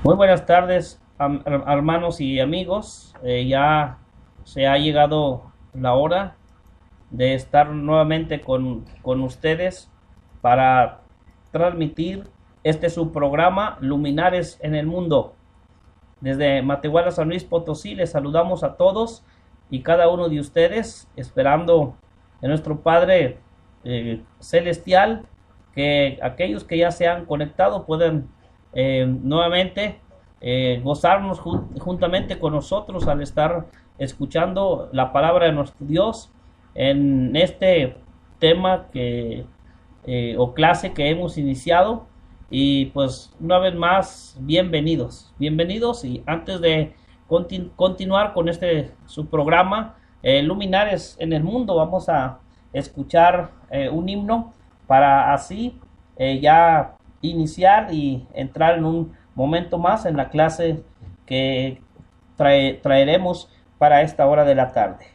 Muy buenas tardes, hermanos y amigos. Ya se ha llegado la hora de estar nuevamente con ustedes para transmitir este su programa Luminares en el Mundo. Desde Matehuala, San Luis Potosí, les saludamos a todos y cada uno de ustedes, esperando en nuestro Padre Celestial que aquellos que ya se han conectado puedan nuevamente gozarnos juntamente con nosotros al estar escuchando la palabra de nuestro Dios en este tema o clase que hemos iniciado. Y pues una vez más, bienvenidos. Y antes de continuar con este su programa, Luminares en el Mundo, vamos a escuchar un himno para así ya iniciar y entrar en un momento más en la clase que traeremos para esta hora de la tarde.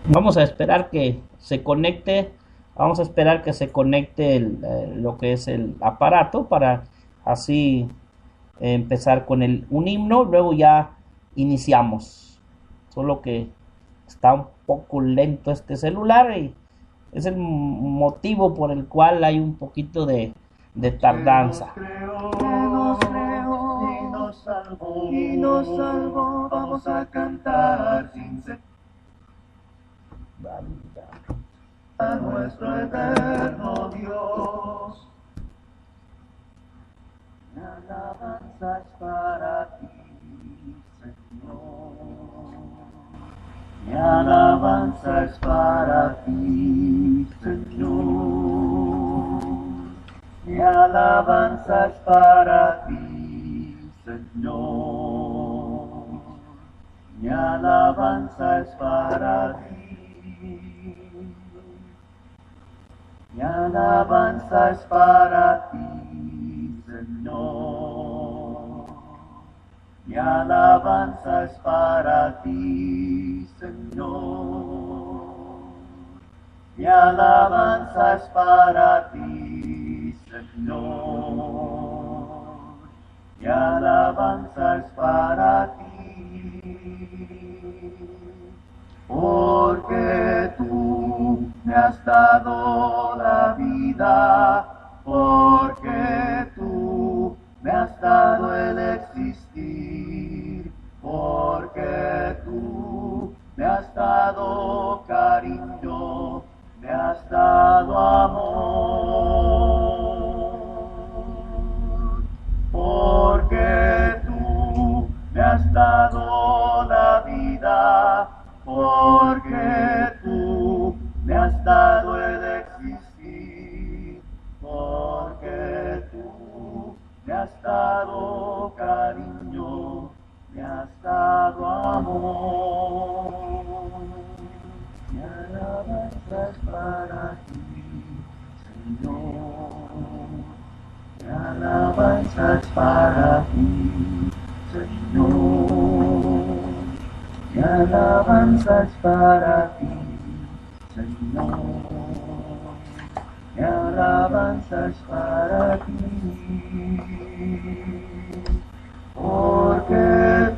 Vamos a esperar que se conecte, vamos a esperar que se conecte lo que es el aparato para así empezar con un himno, luego ya iniciamos. Solo que está un poco lento este celular y es el motivo por el cual hay un poquito de tardanza. Y nos salvó, vamos a cantar sin cesar a nuestro eterno Dios. Mi alabanza es para ti, Señor. Mi alabanza es para ti, Señor. Mi alabanza es para ti, Señor. Mi alabanza es para ti. Mi alabanza es para ti, Señor. Mi alabanza es para ti, Señor. Mi alabanza es para ti, Señor. Mi alabanza es para ti. Porque tú me has dado la vida, porque tú me has dado el existir, porque tú me has dado cariño, me has dado amor, porque tú me has dado la vida, porque tú me has dado el existir, porque tú me has dado cariño, me has dado amor. Mi alabanza es para ti, Señor. Mi alabanza es para ti, Señor. Mi alabanza es para ti, Señor. Mi alabanza es para ti. Porque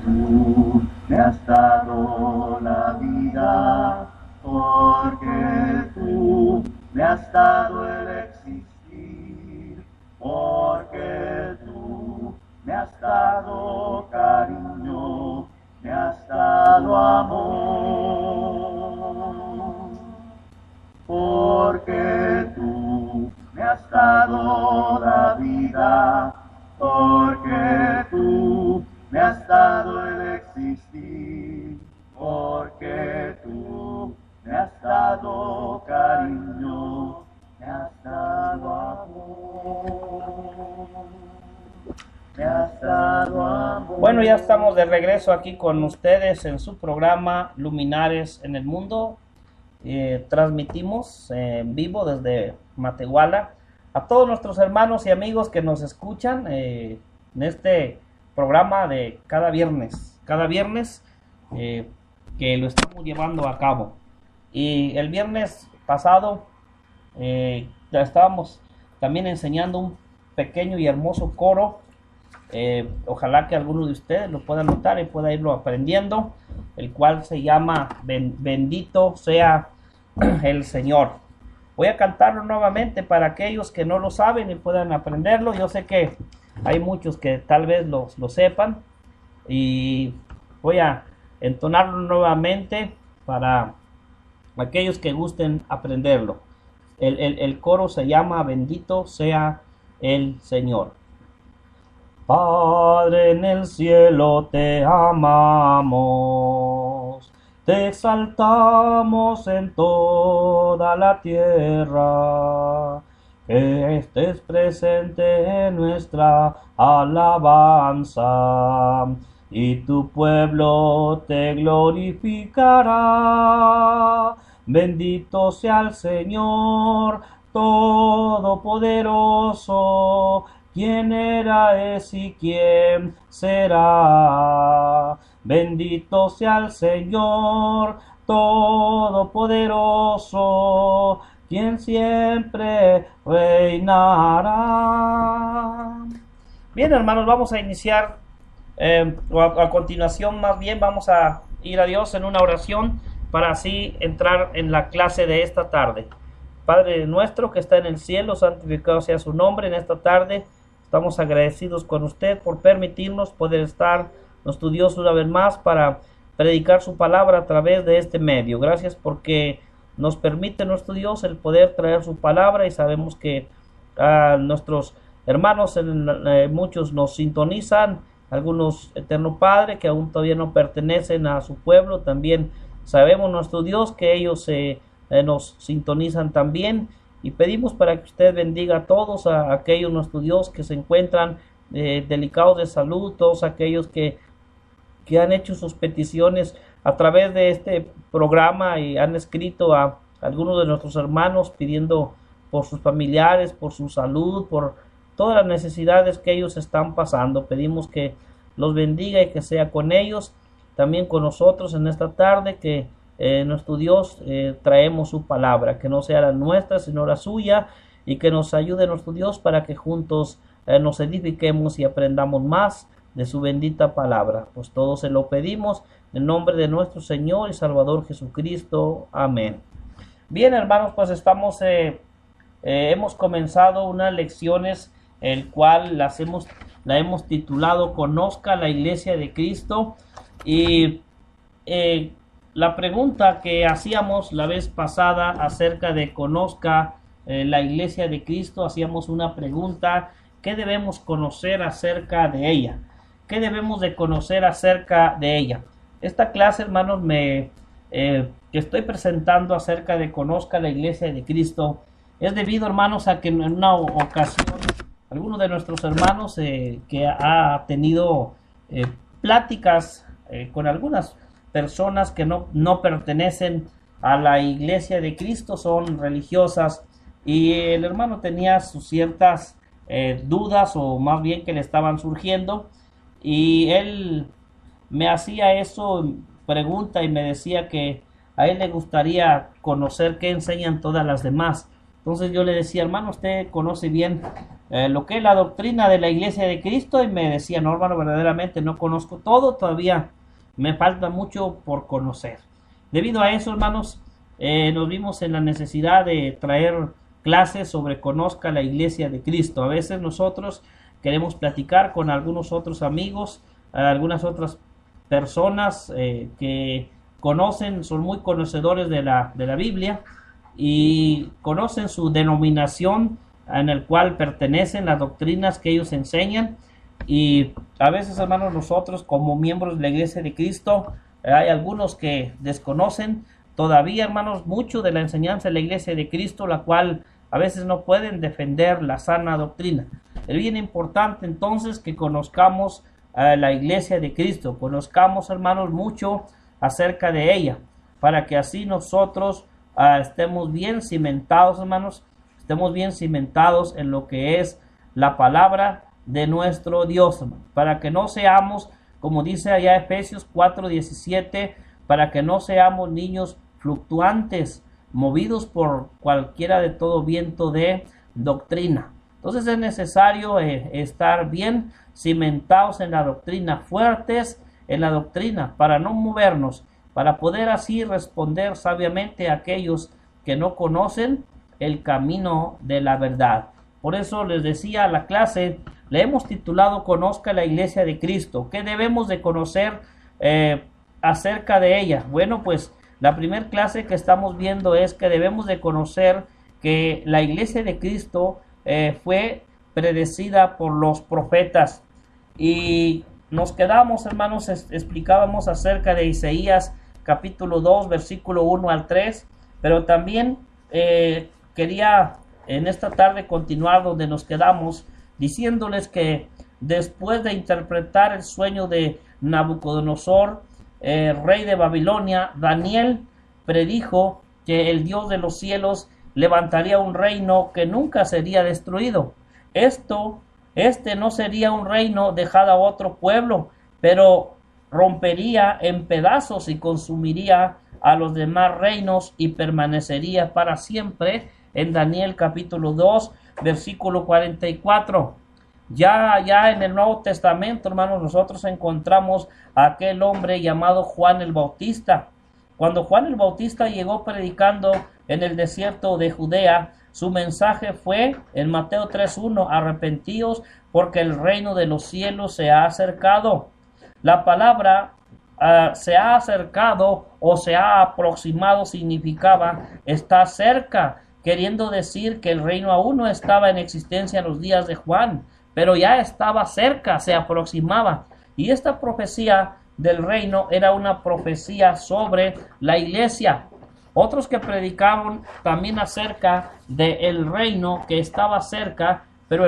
tú me has dado la vida, porque tú me has dado el existir, porque tú me has dado cariño, me has dado amor, porque tú me has dado la vida, porque tú me has dado el existir, porque tú me has dado cariño, me has dado amor, me has dado amor. Bueno, ya estamos de regreso aquí con ustedes en su programa Luminares en el Mundo. Transmitimos en vivo desde Matehuala a todos nuestros hermanos y amigos que nos escuchan en este programa de cada viernes. cada viernes que lo estamos llevando a cabo. Y el viernes pasado estábamos también enseñando un pequeño y hermoso coro. Ojalá que alguno de ustedes lo pueda notar y pueda irlo aprendiendo, el cual se llama Bendito sea el Señor. Voy a cantarlo nuevamente para aquellos que no lo saben y puedan aprenderlo. Yo sé que hay muchos que tal vez lo sepan, y voy a entonarlo nuevamente para aquellos que gusten aprenderlo. El coro se llama Bendito sea el Señor. Padre en el cielo, te amamos, te exaltamos en toda la tierra, que estés presente en nuestra alabanza, y tu pueblo te glorificará. Bendito sea el Señor Todopoderoso, quien era, es y quien será. Bendito sea el Señor Todopoderoso, quien siempre reinará. Bien, hermanos, vamos a iniciar, a continuación más bien vamos a ir a Dios en una oración para así entrar en la clase de esta tarde. Padre nuestro que está en el cielo, santificado sea su nombre. En esta tarde estamos agradecidos con usted por permitirnos poder estar nuestro Dios una vez más para predicar su palabra a través de este medio. Gracias porque nos permite nuestro Dios el poder traer su palabra, y sabemos que nuestros hermanos, muchos nos sintonizan, algunos, Eterno Padre, que aún todavía no pertenecen a su pueblo. También sabemos, nuestro Dios, que ellos nos sintonizan también, y pedimos para que usted bendiga a todos a aquellos, nuestro Dios, que se encuentran delicados de salud, todos aquellos que han hecho sus peticiones a través de este programa y han escrito a algunos de nuestros hermanos pidiendo por sus familiares, por su salud, por todas las necesidades que ellos están pasando. Pedimos que los bendiga y que sea con ellos, también con nosotros en esta tarde, que nuestro Dios traemos su palabra, que no sea la nuestra sino la suya, y que nos ayude nuestro Dios para que juntos nos edifiquemos y aprendamos más de su bendita palabra. Pues todo se lo pedimos en nombre de nuestro Señor y Salvador Jesucristo. Amén. Bien, hermanos, pues hemos comenzado unas lecciones, el cual la hemos titulado Conozca la Iglesia de Cristo. Y la pregunta que hacíamos la vez pasada acerca de conozca la Iglesia de Cristo, hacíamos una pregunta: ¿qué debemos conocer acerca de ella? ¿Qué debemos de conocer acerca de ella? Esta clase, hermanos, que estoy presentando acerca de conozca la Iglesia de Cristo, es debido, hermanos, a que en una ocasión alguno de nuestros hermanos que ha tenido pláticas con algunas personas que no pertenecen a la Iglesia de Cristo, son religiosas, y el hermano tenía sus ciertas dudas, o más bien que le estaban surgiendo, y él me hacía eso, pregunta, y me decía que a él le gustaría conocer qué enseñan todas las demás. Entonces yo le decía: hermano, usted conoce bien lo que es la doctrina de la Iglesia de Cristo. Y me decía: no, hermano, verdaderamente no conozco todo, todavía me falta mucho por conocer. Debido a eso, hermanos, nos vimos en la necesidad de traer clases sobre conozca la Iglesia de Cristo. A veces nosotros queremos platicar con algunos otros amigos, algunas otras personas que conocen, son muy conocedores de la Biblia, y conocen su denominación en el cual pertenecen, las doctrinas que ellos enseñan. Y a veces, hermanos, nosotros como miembros de la Iglesia de Cristo, hay algunos que desconocen todavía, hermanos, mucho de la enseñanza de la Iglesia de Cristo, la cual a veces no pueden defender la sana doctrina. Es bien importante entonces que conozcamos a la Iglesia de Cristo, conozcamos, hermanos, mucho acerca de ella, para que así nosotros estemos bien cimentados, hermanos, estemos bien cimentados en lo que es la palabra de nuestro Dios, hermano, para que no seamos como dice allá Efesios 4:17, para que no seamos niños fluctuantes, movidos por cualquiera de todo viento de doctrina. Entonces es necesario estar bien cimentados en la doctrina, fuertes en la doctrina, para no movernos, para poder así responder sabiamente a aquellos que no conocen el camino de la verdad. Por eso les decía a la clase, le hemos titulado Conozca la Iglesia de Cristo. ¿Qué debemos de conocer acerca de ella? Bueno, pues la primera clase que estamos viendo es que debemos de conocer que la Iglesia de Cristo fue predecida por los profetas. Y nos quedamos, hermanos, explicábamos acerca de Isaías capítulo 2, versículo 1 al 3, pero también quería en esta tarde continuar donde nos quedamos, diciéndoles que después de interpretar el sueño de Nabucodonosor, rey de Babilonia, Daniel predijo que el Dios de los cielos levantaría un reino que nunca sería destruido. Este no sería un reino dejado a otro pueblo, pero rompería en pedazos y consumiría a los demás reinos y permanecería para siempre. En Daniel capítulo 2, versículo 44. Ya en el Nuevo Testamento, hermanos, nosotros encontramos a aquel hombre llamado Juan el Bautista. Cuando Juan el Bautista llegó predicando en el desierto de Judea, su mensaje fue en Mateo 3:1, arrepentíos porque el reino de los cielos se ha acercado. La palabra se ha acercado o se ha aproximado significaba está cerca, queriendo decir que el reino aún no estaba en existencia en los días de Juan, pero ya estaba cerca, se aproximaba. Y esta profecía del reino era una profecía sobre la iglesia. Otros que predicaban también acerca del reino que estaba cerca, pero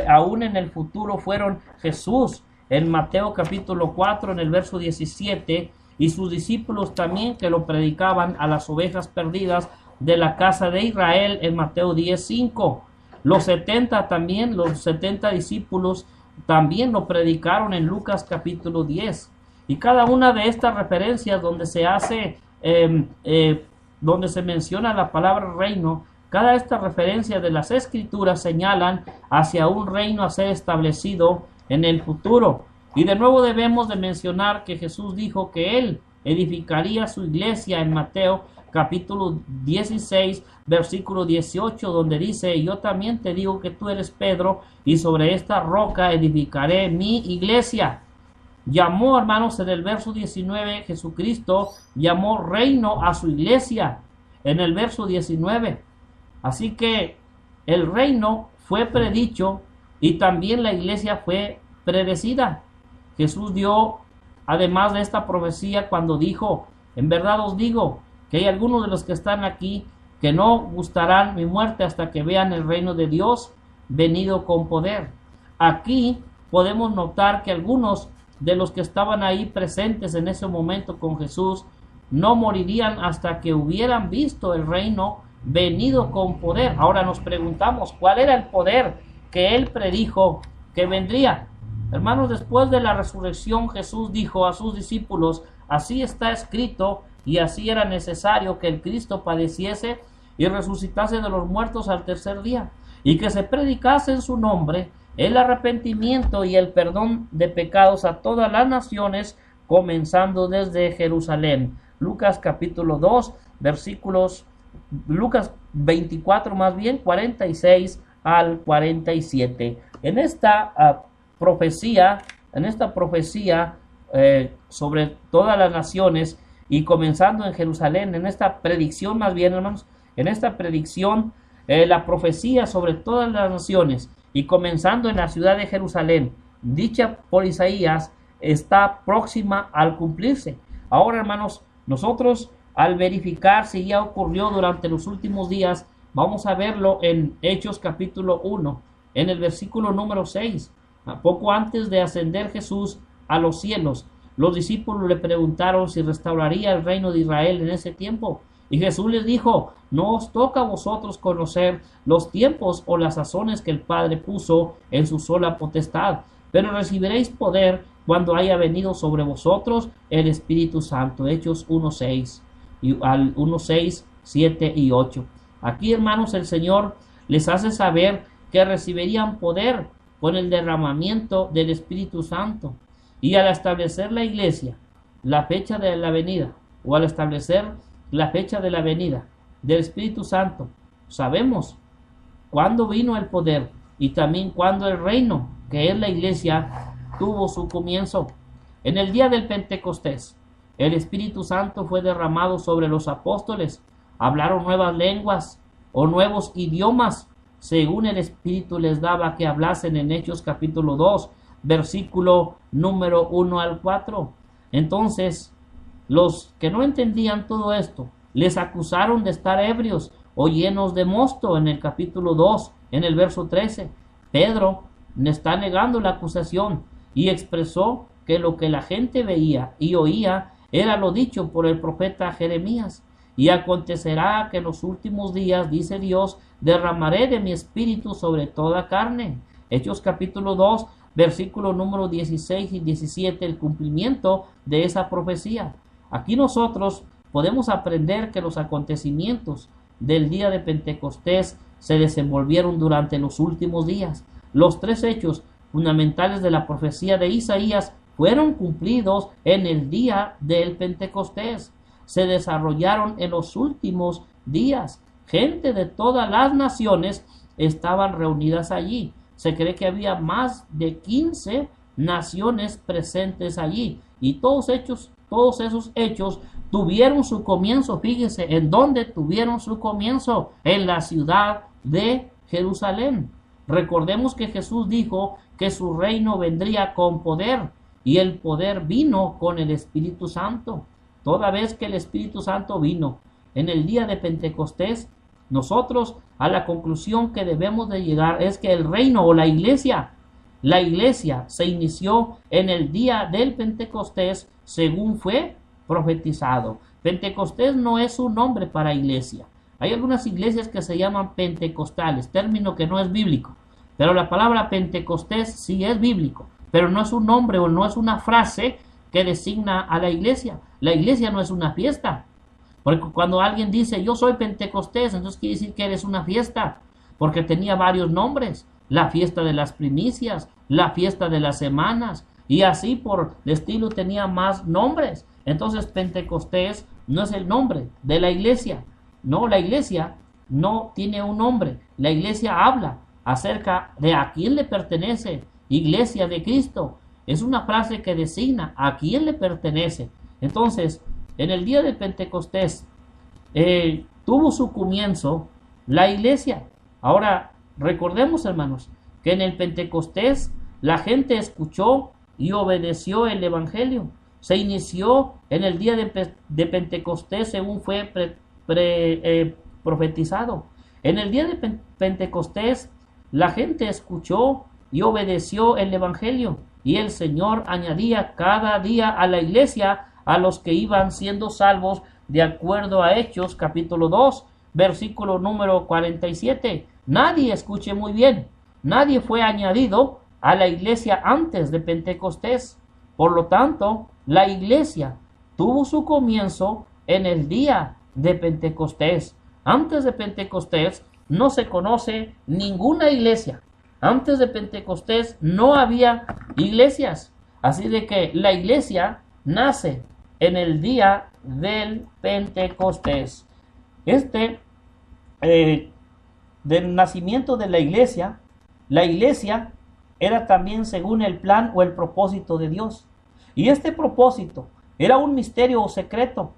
aún en el futuro fueron Jesús, en Mateo capítulo 4, en el verso 17, y sus discípulos también que lo predicaban a las ovejas perdidas de la casa de Israel, en Mateo 10:5. Los 70 discípulos también lo predicaron en Lucas capítulo 10. Y cada una de estas referencias donde se hace, donde se menciona la palabra reino, cada esta referencia de las escrituras señalan hacia un reino a ser establecido en el futuro. Y de nuevo debemos de mencionar que Jesús dijo que Él edificaría su iglesia en Mateo capítulo 16, versículo 18, donde dice: yo también te digo que tú eres Pedro, y sobre esta roca edificaré mi iglesia. Llamó, hermanos, en el verso 19, Jesucristo llamó reino a su iglesia, en el verso 19. Así que el reino fue predicho y también la iglesia fue predecida. Jesús dio, además de esta profecía, cuando dijo: en verdad os digo que hay algunos de los que están aquí que no gustarán mi muerte hasta que vean el reino de Dios venido con poder. Aquí podemos notar que algunos de los que estaban ahí presentes en ese momento con Jesús no morirían hasta que hubieran visto el reino venido con poder. Ahora nos preguntamos, ¿cuál era el poder que él predijo que vendría? Hermanos, después de la resurrección, Jesús dijo a sus discípulos: así está escrito, y así era necesario que el Cristo padeciese y resucitase de los muertos al tercer día, y que se predicase en su nombre el arrepentimiento y el perdón de pecados a todas las naciones, comenzando desde Jerusalén. Lucas capítulo 2, Lucas 24 más bien, 46 al 47. En esta profecía sobre todas las naciones y comenzando en Jerusalén, en esta predicción más bien, hermanos, en esta predicción, la profecía sobre todas las naciones y comenzando en la ciudad de Jerusalén, dicha por Isaías, está próxima al cumplirse. Ahora, hermanos, nosotros al verificar si ya ocurrió durante los últimos días, vamos a verlo en Hechos capítulo 1, en el versículo número 6. Poco antes de ascender Jesús a los cielos, los discípulos le preguntaron si restauraría el reino de Israel en ese tiempo. Y Jesús les dijo: no os toca a vosotros conocer los tiempos o las sazones que el Padre puso en su sola potestad, pero recibiréis poder cuando haya venido sobre vosotros el Espíritu Santo. Hechos 1:6 y al 1:6, 7 y 8. Aquí, hermanos, el Señor les hace saber que recibirían poder con el derramamiento del Espíritu Santo. Y al establecer la iglesia, la fecha de la venida, o al establecer la fecha de la venida del Espíritu Santo, sabemos cuándo vino el poder y también cuándo el reino, que es la iglesia, tuvo su comienzo. En el día del Pentecostés, el Espíritu Santo fue derramado sobre los apóstoles. Hablaron nuevas lenguas o nuevos idiomas, según el Espíritu les daba que hablasen, en Hechos capítulo 2, versículo número 1 al 4. Entonces, los que no entendían todo esto, les acusaron de estar ebrios o llenos de mosto, en el capítulo 2, en el verso 13. Pedro está negando la acusación y expresó que lo que la gente veía y oía era lo dicho por el profeta Jeremías. Y acontecerá que en los últimos días, dice Dios, derramaré de mi espíritu sobre toda carne. Hechos capítulo 2, versículo número 16 y 17, el cumplimiento de esa profecía. Aquí nosotros podemos aprender que los acontecimientos del día de Pentecostés se desenvolvieron durante los últimos días. Los tres hechos fundamentales de la profecía de Isaías fueron cumplidos en el día del Pentecostés. Se desarrollaron en los últimos días. Gente de todas las naciones estaban reunidas allí. Se cree que había más de 15 naciones presentes allí. Y todos esos hechos tuvieron su comienzo. Fíjense, ¿en dónde tuvieron su comienzo? En la ciudad de Jerusalén. Recordemos que Jesús dijo que su reino vendría con poder, y el poder vino con el Espíritu Santo. Toda vez que el Espíritu Santo vino en el día de Pentecostés, nosotros a la conclusión que debemos de llegar es que el reino o la iglesia se inició en el día del Pentecostés, según fue profetizado. Pentecostés no es un nombre para iglesia. Hay algunas iglesias que se llaman pentecostales, término que no es bíblico, pero la palabra Pentecostés sí es bíblico, pero no es un nombre o no es una frase que designa a la iglesia. La iglesia no es una fiesta, porque cuando alguien dice yo soy Pentecostés, entonces quiere decir que eres una fiesta, porque tenía varios nombres: la fiesta de las primicias, la fiesta de las semanas, y así por el estilo tenía más nombres. Entonces Pentecostés no es el nombre de la iglesia. No, la iglesia no tiene un nombre. La iglesia habla acerca de a quién le pertenece. Iglesia de Cristo es una frase que designa a quién le pertenece. Entonces, en el día de Pentecostés tuvo su comienzo la iglesia. Ahora, recordemos, hermanos, que en el Pentecostés la gente escuchó y obedeció el evangelio. Se inició en el día de Pentecostés, según fue profetizado. En el día de Pentecostés la gente escuchó y obedeció el evangelio, y el Señor añadía cada día a la iglesia a los que iban siendo salvos, de acuerdo a Hechos capítulo 2, versículo número 47. Nadie, escuche muy bien, nadie fue añadido a la iglesia antes de Pentecostés. Por lo tanto, la iglesia tuvo su comienzo en el día de Pentecostés. Antes de Pentecostés no se conoce ninguna iglesia. Antes de Pentecostés no había iglesias. Así de que la iglesia nace en el día del Pentecostés. Del nacimiento de la iglesia era también según el plan o el propósito de Dios. Y este propósito era un misterio o secreto.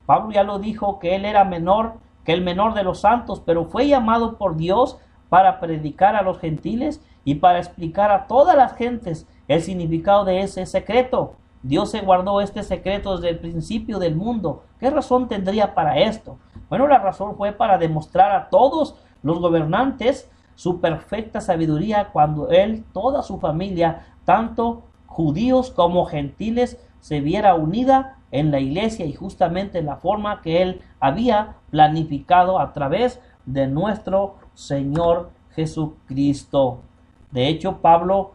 Pablo ya lo dijo, que él era menor que el menor de los santos, pero fue llamado por Dios para predicar a los gentiles y para explicar a todas las gentes el significado de ese secreto. Dios se guardó este secreto desde el principio del mundo. ¿Qué razón tendría para esto? Bueno, la razón fue para demostrar a todos los gobernantes su perfecta sabiduría, cuando él, toda su familia, tanto judíos como gentiles, se viera unida en la iglesia, y justamente en la forma que él había planificado a través de nuestro Señor Jesucristo. De hecho, Pablo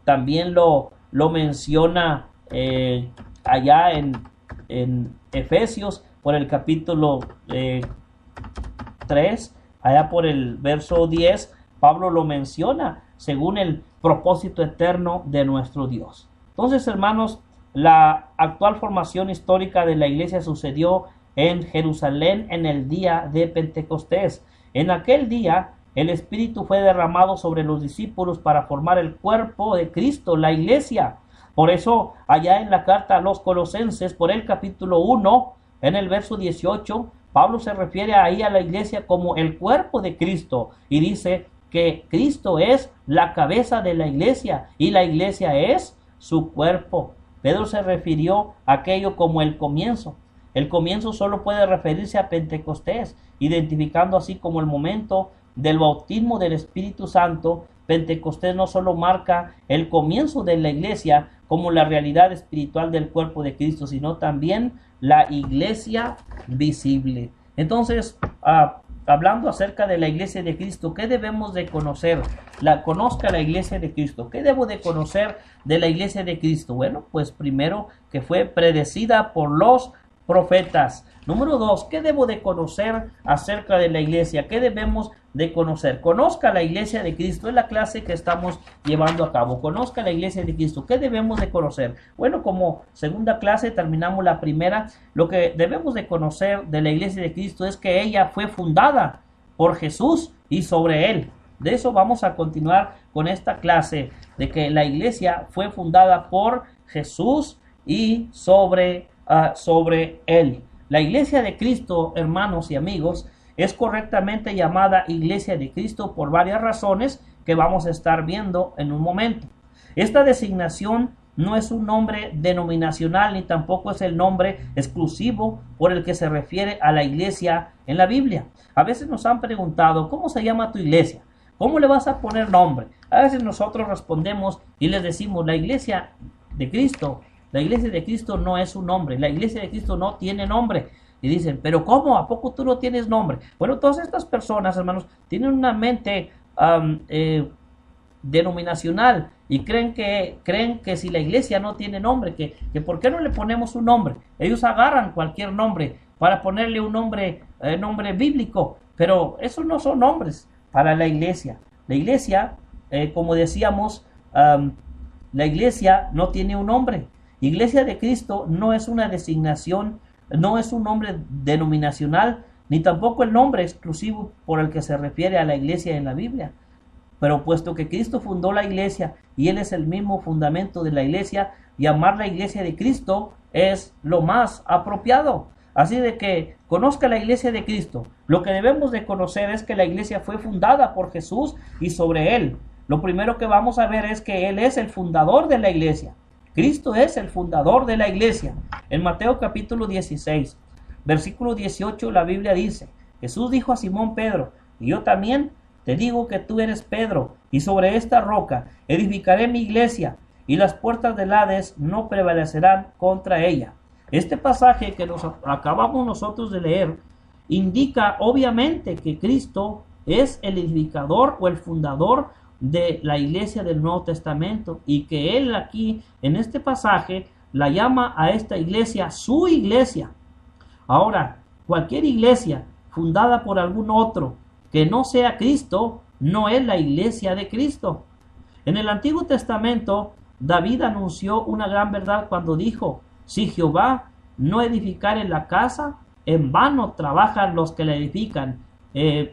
también lo lo menciona allá en Efesios por el capítulo 3, allá por el verso 10, Pablo lo menciona según el propósito eterno de nuestro Dios. Entonces, hermanos, la actual formación histórica de la iglesia sucedió en Jerusalén en el día de Pentecostés. En aquel día, el Espíritu fue derramado sobre los discípulos para formar el cuerpo de Cristo, la iglesia. Por eso, allá en la carta a los Colosenses, por el capítulo 1, en el verso 18, Pablo se refiere ahí a la iglesia como el cuerpo de Cristo y dice que Cristo es la cabeza de la iglesia y la iglesia es su cuerpo. Pedro se refirió a aquello como el comienzo. El comienzo solo puede referirse a Pentecostés, identificando así como el momento del bautismo del Espíritu Santo. Pentecostés no solo marca el comienzo de la iglesia como la realidad espiritual del cuerpo de Cristo, sino también la iglesia visible. Entonces, hablando acerca de la iglesia de Cristo, ¿qué debemos de conocer? Conozca la iglesia de Cristo. ¿Qué debo de conocer de la iglesia de Cristo? Bueno, pues primero que fue predecida por los profetas. Número 2, ¿qué debo de conocer acerca de la iglesia? ¿Qué debemos de conocer? Conozca la iglesia de Cristo, es la clase que estamos llevando a cabo. Conozca la iglesia de Cristo. ¿Qué debemos de conocer? Bueno, como segunda clase terminamos la primera. Lo que debemos de conocer de la iglesia de Cristo es que ella fue fundada por Jesús y sobre él. De eso vamos a continuar con esta clase, de que la iglesia fue fundada por Jesús y sobre él. La iglesia de Cristo, hermanos y amigos, es correctamente llamada iglesia de Cristo por varias razones que vamos a estar viendo en un momento. Esta designación no es un nombre denominacional ni tampoco es el nombre exclusivo por el que se refiere a la iglesia en la Biblia. A veces nos han preguntado, ¿cómo se llama tu iglesia? ¿Cómo le vas a poner nombre? A veces nosotros respondemos y les decimos, la iglesia de Cristo. La iglesia de Cristo no es un nombre. La iglesia de Cristo no tiene nombre. Y dicen, ¿pero cómo? ¿A poco tú no tienes nombre? Bueno, todas estas personas, hermanos, tienen una mente denominacional y creen que si la iglesia no tiene nombre, que ¿por qué no le ponemos un nombre? Ellos agarran cualquier nombre para ponerle un nombre bíblico, pero esos no son nombres para la iglesia. La iglesia, como decíamos, la iglesia no tiene un nombre. Iglesia de Cristo no es una designación, no es un nombre denominacional, ni tampoco el nombre exclusivo por el que se refiere a la iglesia en la Biblia. Pero puesto que Cristo fundó la iglesia y Él es el mismo fundamento de la iglesia, llamar la iglesia de Cristo es lo más apropiado. Así de que conozca la iglesia de Cristo. Lo que debemos de conocer es que la iglesia fue fundada por Jesús y sobre Él. Lo primero que vamos a ver es que Él es el fundador de la iglesia. Cristo es el fundador de la iglesia. En Mateo capítulo 16, versículo 18, la Biblia dice, Jesús dijo a Simón Pedro, y yo también te digo que tú eres Pedro, y sobre esta roca edificaré mi iglesia, y las puertas del Hades no prevalecerán contra ella. Este pasaje que nos acabamos nosotros de leer indica obviamente que Cristo es el edificador o el fundador de la iglesia del Nuevo Testamento y que Él aquí en este pasaje la llama a esta iglesia su iglesia. Ahora, cualquier iglesia fundada por algún otro que no sea Cristo no es la iglesia de Cristo. En el Antiguo Testamento, David anunció una gran verdad cuando dijo, si Jehová no edificare la casa, en vano trabajan los que la edifican.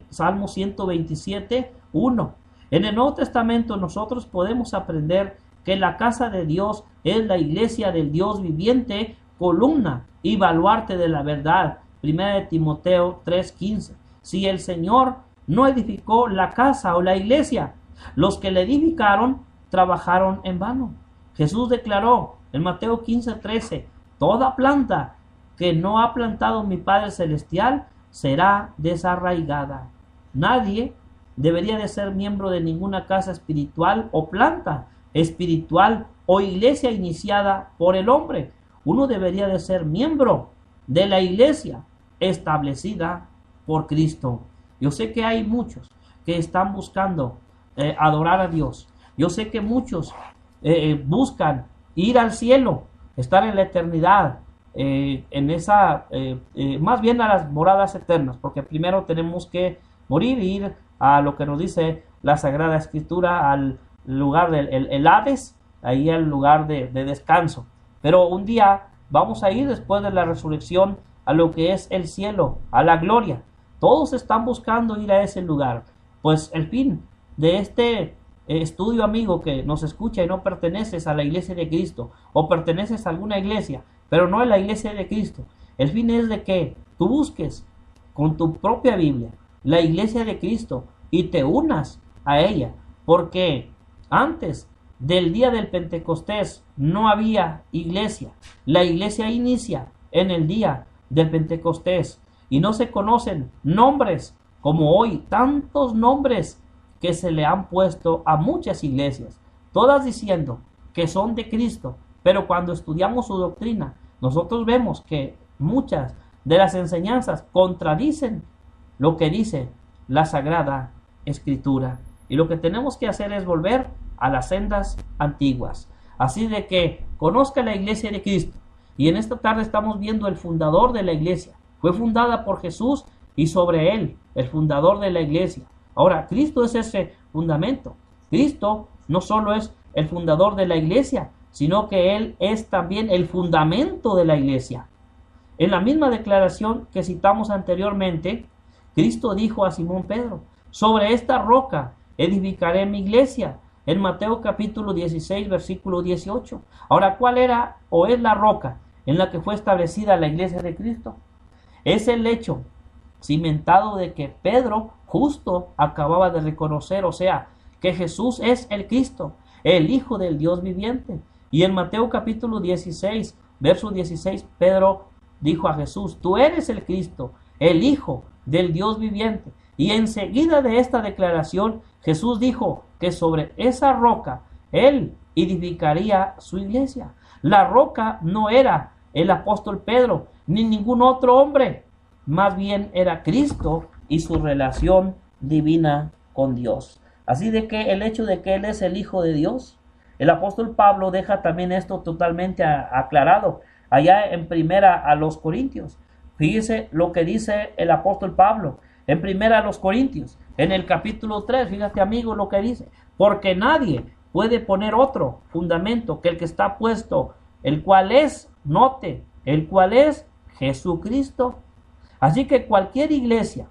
Salmo 127, 1. En el Nuevo Testamento nosotros podemos aprender que la casa de Dios es la iglesia del Dios viviente, columna y baluarte de la verdad. 1 Timoteo 3:15. Si el Señor no edificó la casa o la iglesia, los que la edificaron trabajaron en vano. Jesús declaró en Mateo 15:13, toda planta que no ha plantado mi Padre Celestial será desarraigada. Nadie debería de ser miembro de ninguna casa espiritual o planta espiritual o iglesia iniciada por el hombre. Uno debería de ser miembro de la iglesia establecida por Cristo. Yo sé que hay muchos que están buscando adorar a Dios. Yo sé que muchos buscan ir al cielo, estar en la eternidad, más bien a las moradas eternas, porque primero tenemos que morir e ir a lo que nos dice la Sagrada Escritura, al lugar del el Hades, ahí al lugar de descanso. Pero un día vamos a ir después de la resurrección a lo que es el cielo, a la gloria. Todos están buscando ir a ese lugar. Pues el fin de este estudio, amigo, que nos escucha y no perteneces a la iglesia de Cristo, o perteneces a alguna iglesia, pero no a la iglesia de Cristo. El fin es de que tú busques con tu propia Biblia la iglesia de Cristo y te unas a ella, porque antes del día del Pentecostés no había iglesia. La iglesia inicia en el día del Pentecostés y no se conocen nombres como hoy, tantos nombres que se le han puesto a muchas iglesias, todas diciendo que son de Cristo, pero cuando estudiamos su doctrina, nosotros vemos que muchas de las enseñanzas contradicen lo que dice la Sagrada Escritura. Y lo que tenemos que hacer es volver a las sendas antiguas. Así de que conozca la iglesia de Cristo. Y en esta tarde estamos viendo el fundador de la iglesia. Fue fundada por Jesús y sobre él, el fundador de la iglesia. Ahora, Cristo es ese fundamento. Cristo no solo es el fundador de la iglesia, sino que Él es también el fundamento de la iglesia. En la misma declaración que citamos anteriormente, Cristo dijo a Simón Pedro, sobre esta roca edificaré mi iglesia, en Mateo capítulo 16, versículo 18. Ahora, ¿cuál era o es la roca en la que fue establecida la iglesia de Cristo? Es el hecho cimentado de que Pedro justo acababa de reconocer, o sea, que Jesús es el Cristo, el Hijo del Dios viviente. Y en Mateo capítulo 16, verso 16, Pedro dijo a Jesús, tú eres el Cristo, el Hijo del Dios viviente. Y enseguida de esta declaración, Jesús dijo que sobre esa roca Él edificaría su iglesia. La roca no era el apóstol Pedro, ni ningún otro hombre, más bien era Cristo y su relación divina con Dios. Así de que el hecho de que Él es el Hijo de Dios, el apóstol Pablo deja también esto totalmente aclarado allá en primera a los Corintios. Fíjese lo que dice el apóstol Pablo en primera a los Corintios, en el capítulo 3, fíjate amigo lo que dice, porque nadie puede poner otro fundamento que el que está puesto, el cual es, note, el cual es Jesucristo. Así que cualquier iglesia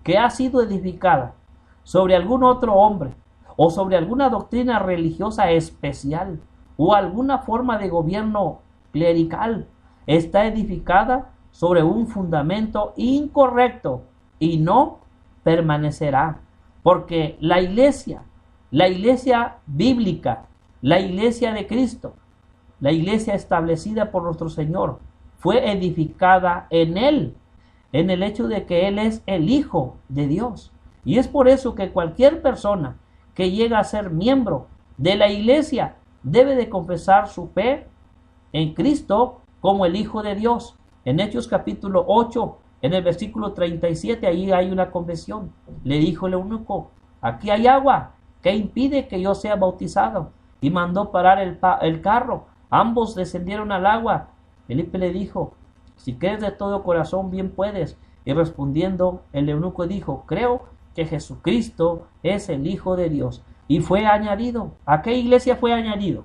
que ha sido edificada sobre algún otro hombre o sobre alguna doctrina religiosa especial o alguna forma de gobierno clerical está edificada sobre un fundamento incorrecto y no permanecerá, porque la iglesia bíblica, la iglesia de Cristo, la iglesia establecida por nuestro Señor, fue edificada en Él, en el hecho de que Él es el Hijo de Dios. Y es por eso que cualquier persona que llega a ser miembro de la iglesia debe de confesar su fe en Cristo como el Hijo de Dios. En Hechos capítulo 8, en el versículo 37, ahí hay una confesión. Le dijo el eunuco, aquí hay agua, ¿qué impide que yo sea bautizado? Y mandó parar el carro. Ambos descendieron al agua. Felipe le dijo, si crees de todo corazón, bien puedes. Y respondiendo, el eunuco dijo, creo que Jesucristo es el Hijo de Dios. Y fue añadido. ¿A qué iglesia fue añadido?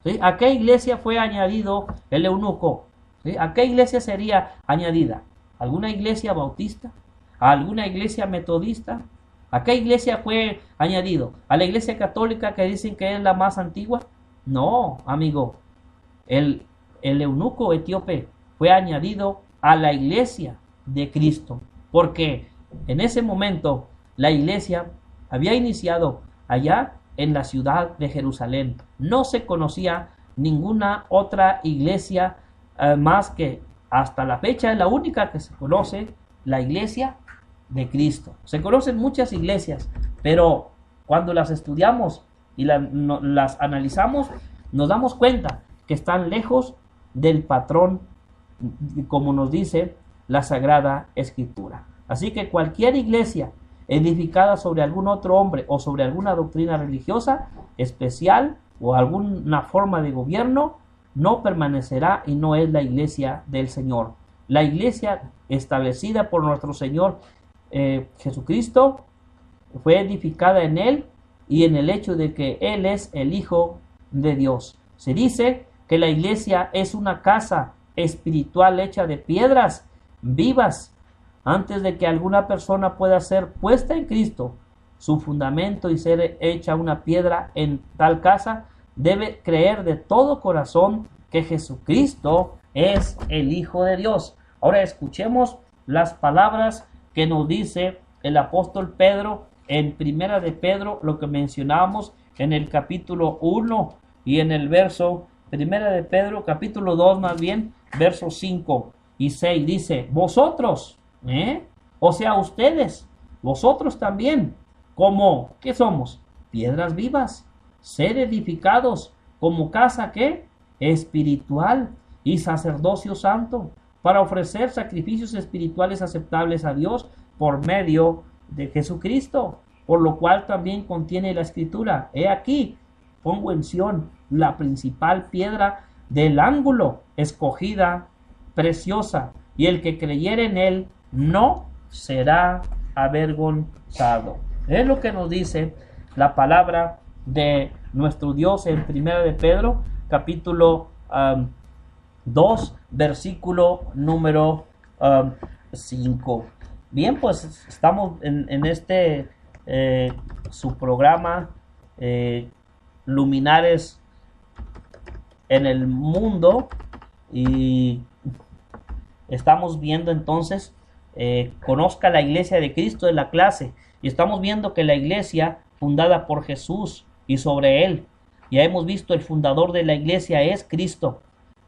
¿Sí? ¿A qué iglesia fue añadido el eunuco? ¿Sí? ¿A qué iglesia sería añadida? ¿Alguna iglesia bautista? ¿A alguna iglesia metodista? ¿A qué iglesia fue añadido? ¿A la iglesia católica que dicen que es la más antigua? No, amigo. El eunuco etíope fue añadido a la iglesia de Cristo, porque en ese momento la iglesia había iniciado allá en la ciudad de Jerusalén. No se conocía ninguna otra iglesia más que hasta la fecha es la única que se conoce, la iglesia de Cristo. Se conocen muchas iglesias, pero cuando las estudiamos y las analizamos, nos damos cuenta que están lejos del patrón, como nos dice la Sagrada Escritura. Así que cualquier iglesia edificada sobre algún otro hombre o sobre alguna doctrina religiosa especial o alguna forma de gobierno, no permanecerá y no es la iglesia del Señor. La iglesia establecida por nuestro Señor Jesucristo fue edificada en Él y en el hecho de que Él es el Hijo de Dios. Se dice que la iglesia es una casa espiritual hecha de piedras vivas. Antes de que alguna persona pueda ser puesta en Cristo, su fundamento y ser hecha una piedra en tal casa, debe creer de todo corazón que Jesucristo es el Hijo de Dios. Ahora escuchemos las palabras que nos dice el apóstol Pedro en Primera de Pedro, lo que mencionábamos en el capítulo 1 y en el verso, Primera de Pedro, capítulo 2 más bien, versos 5 y 6, dice, vosotros, o sea, ustedes, vosotros también, como, ¿qué somos? Piedras vivas, ser edificados como casa, ¿qué? Espiritual y sacerdocio santo, para ofrecer sacrificios espirituales aceptables a Dios por medio de Jesucristo, por lo cual también contiene la Escritura. He aquí, pongo en Sión la principal piedra del ángulo, escogida, preciosa, y el que creyere en él no será avergonzado. Es lo que nos dice la palabra de nuestro Dios en Primera de Pedro, capítulo 2, versículo número 5. Bien, pues estamos en este su programa Luminares en el Mundo, y estamos viendo entonces conozca la iglesia de Cristo en la clase, y estamos viendo que la iglesia fundada por Jesús y sobre él, ya hemos visto el fundador de la iglesia es Cristo.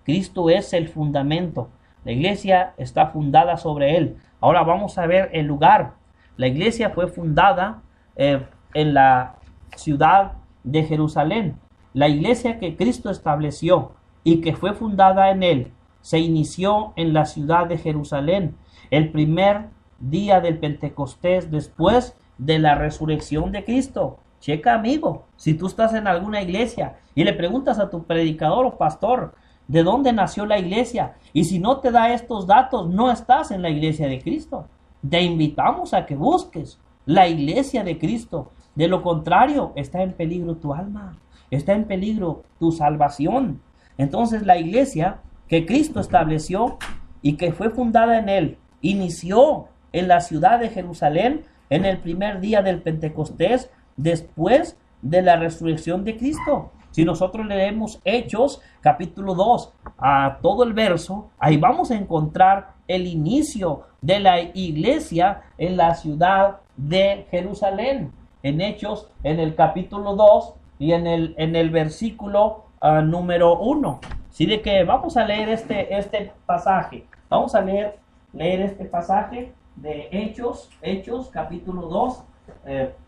Cristo es el fundamento, la iglesia está fundada sobre él. Ahora vamos a ver el lugar. La iglesia fue fundada en la ciudad de Jerusalén. La iglesia que Cristo estableció y que fue fundada en él se inició en la ciudad de Jerusalén el primer día del Pentecostés después de la resurrección de Cristo. Checa, amigo, si tú estás en alguna iglesia y le preguntas a tu predicador o pastor de dónde nació la iglesia, y si no te da estos datos, no estás en la iglesia de Cristo. Te invitamos a que busques la iglesia de Cristo. De lo contrario, está en peligro tu alma, está en peligro tu salvación. Entonces la iglesia que Cristo estableció y que fue fundada en él, inició en la ciudad de Jerusalén en el primer día del Pentecostés después de la resurrección de Cristo. Si nosotros leemos Hechos capítulo 2 a todo el verso, ahí vamos a encontrar el inicio de la iglesia en la ciudad de Jerusalén. En Hechos, en el capítulo 2 y en el versículo número 1. Así de que vamos a leer este pasaje. Vamos a leer este pasaje de Hechos capítulo 2,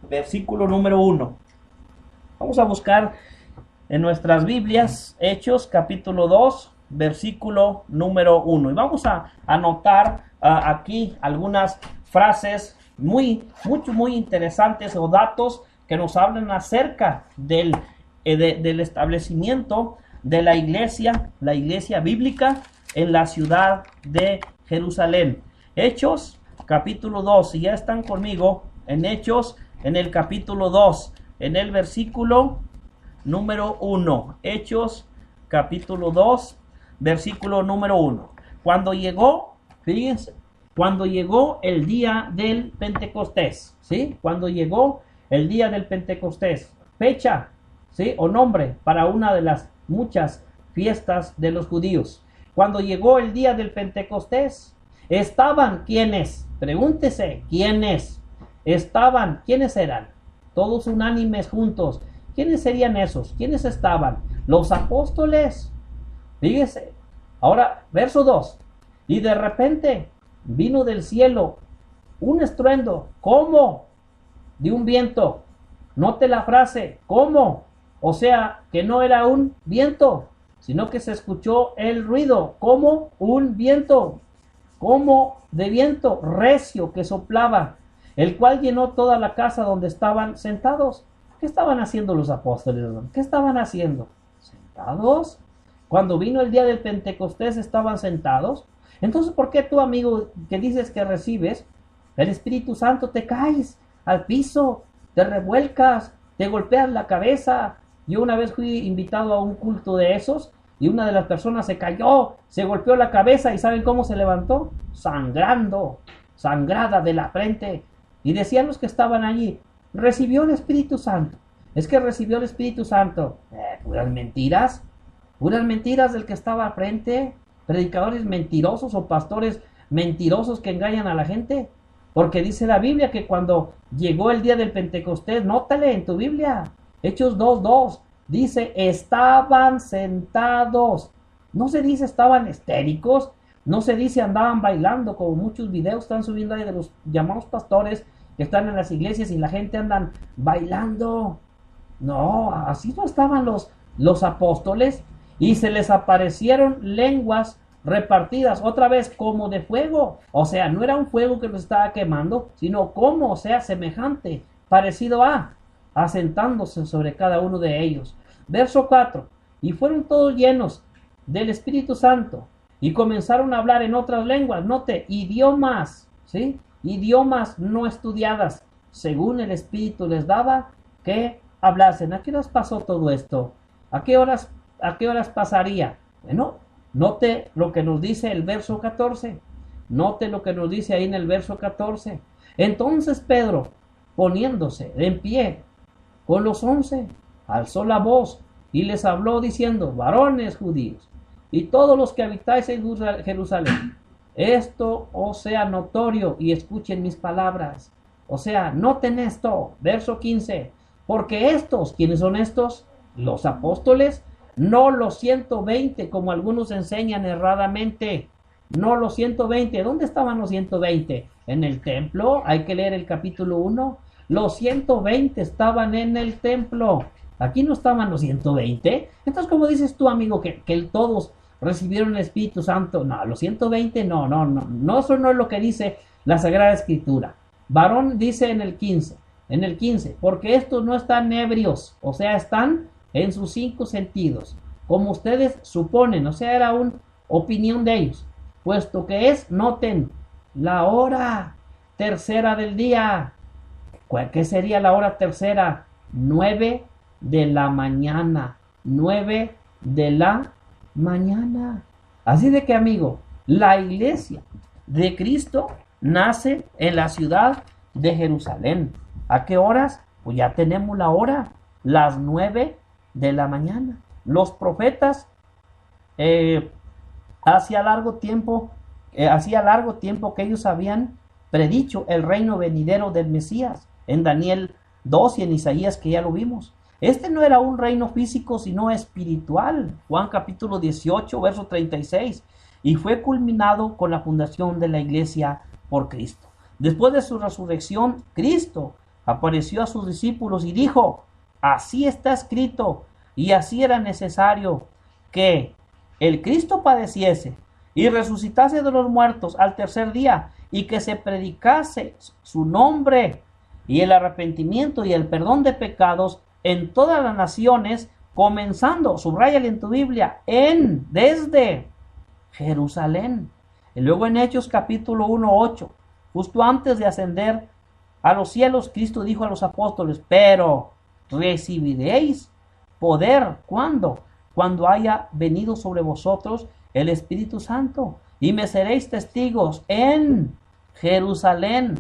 versículo número 1. Vamos a buscar en nuestras Biblias Hechos capítulo 2, versículo número 1. Y vamos a anotar aquí algunas frases muy interesantes o datos que nos hablan acerca del establecimiento de la iglesia bíblica en la ciudad de Jerusalén. Hechos capítulo 2, si ya están conmigo en Hechos, en el capítulo 2, en el versículo número 1. Hechos capítulo 2, versículo número 1. Cuando llegó, fíjense, cuando llegó el día del Pentecostés, ¿sí? Cuando llegó el día del Pentecostés, fecha, ¿sí? O nombre para una de las muchas fiestas de los judíos. Cuando llegó el día del Pentecostés, estaban ¿quiénes? Pregúntese, ¿quiénes? Estaban, ¿quiénes eran? Todos unánimes juntos. ¿Quiénes serían esos? ¿Quiénes estaban? Los apóstoles. Fíjese. Ahora, verso 2. Y de repente vino del cielo un estruendo. ¿Cómo? De un viento. Note la frase, ¿cómo? O sea, que no era un viento, sino que se escuchó el ruido, como un viento, como de viento recio que soplaba, el cual llenó toda la casa donde estaban sentados. Ok, ¿Qué estaban haciendo los apóstoles? ¿Qué estaban haciendo? ¿Sentados? Cuando vino el día del Pentecostés estaban sentados. Entonces, ¿por qué tú, amigo, que dices que recibes el Espíritu Santo, te caes al piso, te revuelcas, te golpeas la cabeza? Yo una vez fui invitado a un culto de esos y una de las personas se cayó, se golpeó la cabeza y ¿saben cómo se levantó? Sangrando, sangrada de la frente. Y decían los que estaban allí, recibió el Espíritu Santo. Es que recibió el Espíritu Santo. Puras mentiras del que estaba al frente, predicadores mentirosos o pastores mentirosos que engañan a la gente. Porque dice la Biblia que cuando llegó el día del Pentecostés, nótale en tu Biblia, Hechos 2:2, dice, estaban sentados. No se dice estaban histéricos, no se dice andaban bailando, como muchos videos están subiendo ahí de los llamados pastores que están en las iglesias y la gente andan bailando. No, así no estaban los apóstoles, y se les aparecieron lenguas repartidas otra vez como de fuego. O sea, no era un fuego que los estaba quemando, sino como, o sea, semejante, parecido a, asentándose sobre cada uno de ellos. Verso 4, y fueron todos llenos del Espíritu Santo y comenzaron a hablar en otras lenguas. Note, idiomas, ¿sí? Idiomas no estudiadas, según el Espíritu les daba que hablasen. ¿A qué horas pasó todo esto? ¿A qué horas pasaría? Bueno, note lo que nos dice el verso 14. Note lo que nos dice ahí en el verso 14. Entonces Pedro, poniéndose en pie con los 11, alzó la voz y les habló diciendo, varones judíos, y todos los que habitáis en Jerusalén, esto os sea notorio y escuchen mis palabras. O sea, noten esto, verso 15, porque estos, ¿quiénes son estos? Los apóstoles, no los 120 como algunos enseñan erradamente, no los 120. ¿Dónde estaban los 120? En el templo, hay que leer el capítulo 1. Los 120 estaban en el templo. Aquí no estaban los 120. Entonces, ¿cómo dices tú, amigo, que todos recibieron el Espíritu Santo? No, los 120 no, eso no es lo que dice la Sagrada Escritura. Varón dice en el 15, porque estos no están ebrios, o sea, están en sus 5 sentidos, como ustedes suponen, o sea, era una opinión de ellos, puesto que es, noten, la hora tercera del día. ¿Qué sería la hora tercera? 9 de la mañana. 9 de la mañana. Así de que, amigo, la iglesia de Cristo nace en la ciudad de Jerusalén. ¿A qué horas? Pues ya tenemos la hora, las 9 de la mañana. Los profetas hacía largo tiempo que ellos habían predicho el reino venidero del Mesías, en Daniel 2 y en Isaías, que ya lo vimos. Este no era un reino físico, sino espiritual. Juan capítulo 18, verso 36. Y fue culminado con la fundación de la iglesia por Cristo. Después de su resurrección, Cristo apareció a sus discípulos y dijo, así está escrito, y así era necesario que el Cristo padeciese y resucitase de los muertos al tercer día, y que se predicase su nombre y el arrepentimiento y el perdón de pecados en todas las naciones, comenzando, subráyale en tu Biblia, desde Jerusalén. Y luego en Hechos capítulo 1:8, justo antes de ascender a los cielos, Cristo dijo a los apóstoles, pero recibiréis poder, ¿cuándo? Cuando haya venido sobre vosotros el Espíritu Santo, y me seréis testigos en Jerusalén,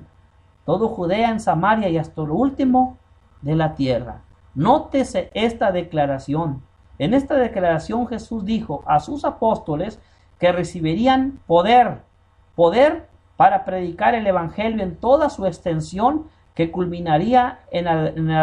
todo Judea, en Samaria y hasta lo último de la tierra. Nótese esta declaración. En esta declaración Jesús dijo a sus apóstoles que recibirían poder para predicar el evangelio en toda su extensión, que culminaría en el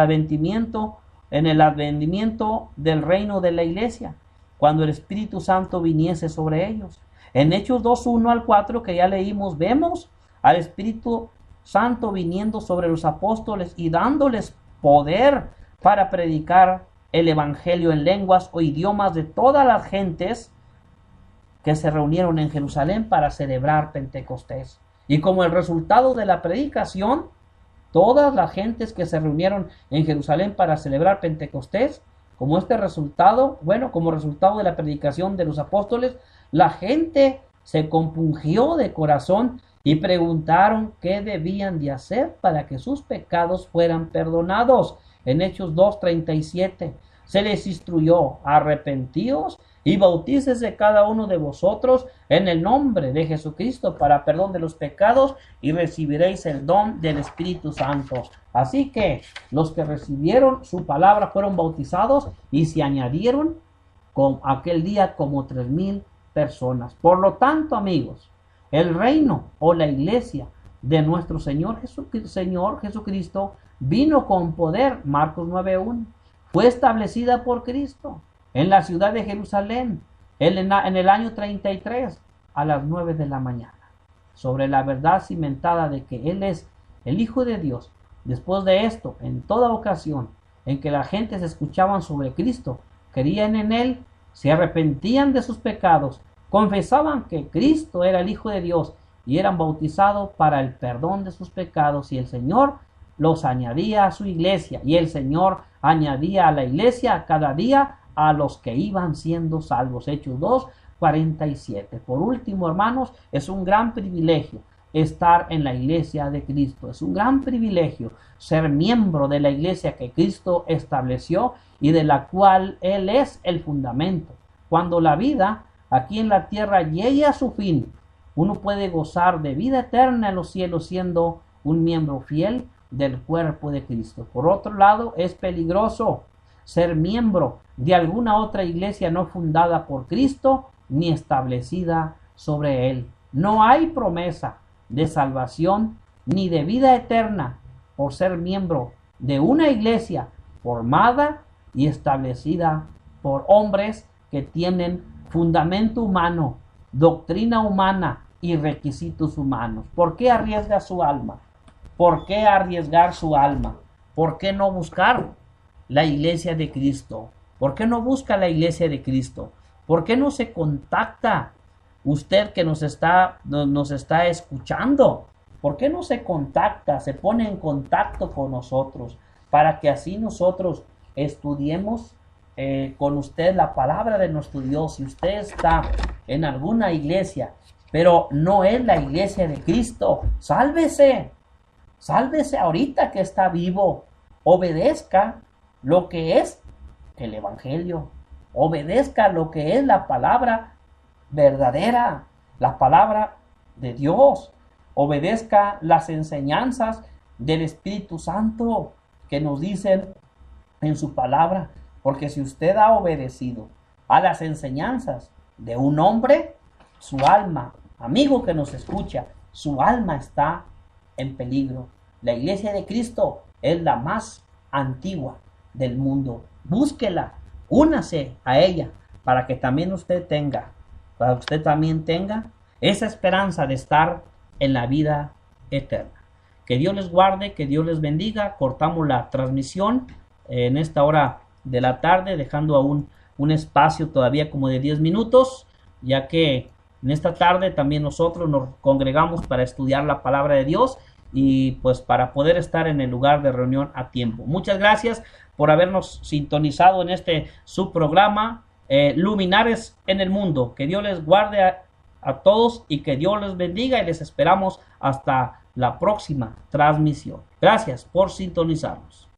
advenimiento del reino de la iglesia, cuando el Espíritu Santo viniese sobre ellos. En Hechos 2:1-4, que ya leímos, vemos al Espíritu Santo viniendo sobre los apóstoles y dándoles poder para predicar el evangelio en lenguas o idiomas de todas las gentes que se reunieron en Jerusalén para celebrar Pentecostés. Y como el resultado de la predicación, todas las gentes que se reunieron en Jerusalén para celebrar Pentecostés, como resultado, como resultado de la predicación de los apóstoles, la gente se compungió de corazón y preguntaron qué debían de hacer para que sus pecados fueran perdonados. En Hechos 2:37 se les instruyó: arrepentíos y bautícese cada uno de vosotros en el nombre de Jesucristo para perdón de los pecados y recibiréis el don del Espíritu Santo. Así que los que recibieron su palabra fueron bautizados y se añadieron con aquel día como 3,000 personas. Por lo tanto, amigos, el reino o la iglesia de nuestro Señor Jesucristo vino con poder. Marcos 9:1. Fue establecida por Cristo en la ciudad de Jerusalén en el año 33 a las 9 de la mañana, sobre la verdad cimentada de que Él es el Hijo de Dios. Después de esto, en toda ocasión en que la gente se escuchaban sobre Cristo, creían en Él, se arrepentían de sus pecados, confesaban que Cristo era el Hijo de Dios y eran bautizados para el perdón de sus pecados, y el Señor los añadía a su iglesia, y el Señor añadía a la iglesia cada día a los que iban siendo salvos. Hechos 2:47. Por último, hermanos, es un gran privilegio estar en la iglesia de Cristo. Es un gran privilegio ser miembro de la iglesia que Cristo estableció y de la cual Él es el fundamento. Cuando la vida aquí en la tierra llegue a su fin, uno puede gozar de vida eterna en los cielos siendo un miembro fiel del cuerpo de Cristo. Por otro lado, es peligroso ser miembro de alguna otra iglesia no fundada por Cristo ni establecida sobre Él. No hay promesa de salvación ni de vida eterna por ser miembro de una iglesia formada y establecida por hombres que tienen fundamento humano, doctrina humana y requisitos humanos. ¿Por qué arriesga su alma? ¿Por qué arriesgar su alma? ¿Por qué no buscar la iglesia de Cristo? ¿Por qué no busca la iglesia de Cristo? ¿Por qué no se contacta usted que nos está escuchando? ¿Por qué no se contacta, se pone en contacto con nosotros para que así nosotros estudiemos con usted la palabra de nuestro Dios? Si usted está en alguna iglesia, pero no es la iglesia de Cristo, sálvese. Sálvese ahorita que está vivo. Obedezca lo que es el Evangelio. Obedezca lo que es la palabra verdadera, la palabra de Dios. Obedezca las enseñanzas del Espíritu Santo que nos dicen en su palabra. Porque si usted ha obedecido a las enseñanzas de un hombre, su alma, amigo que nos escucha, su alma está en peligro. La iglesia de Cristo es la más antigua del mundo. Búsquela, únase a ella para que también usted tenga esa esperanza de estar en la vida eterna. Que Dios les guarde, que Dios les bendiga. Cortamos la transmisión en esta hora de la tarde, dejando aún un espacio todavía como de 10 minutos, ya que en esta tarde también nosotros nos congregamos para estudiar la palabra de Dios y pues para poder estar en el lugar de reunión a tiempo. Muchas gracias por habernos sintonizado en este subprograma Luminares en el Mundo. Que Dios les guarde a todos y que Dios les bendiga, y les esperamos hasta la próxima transmisión. Gracias por sintonizarnos.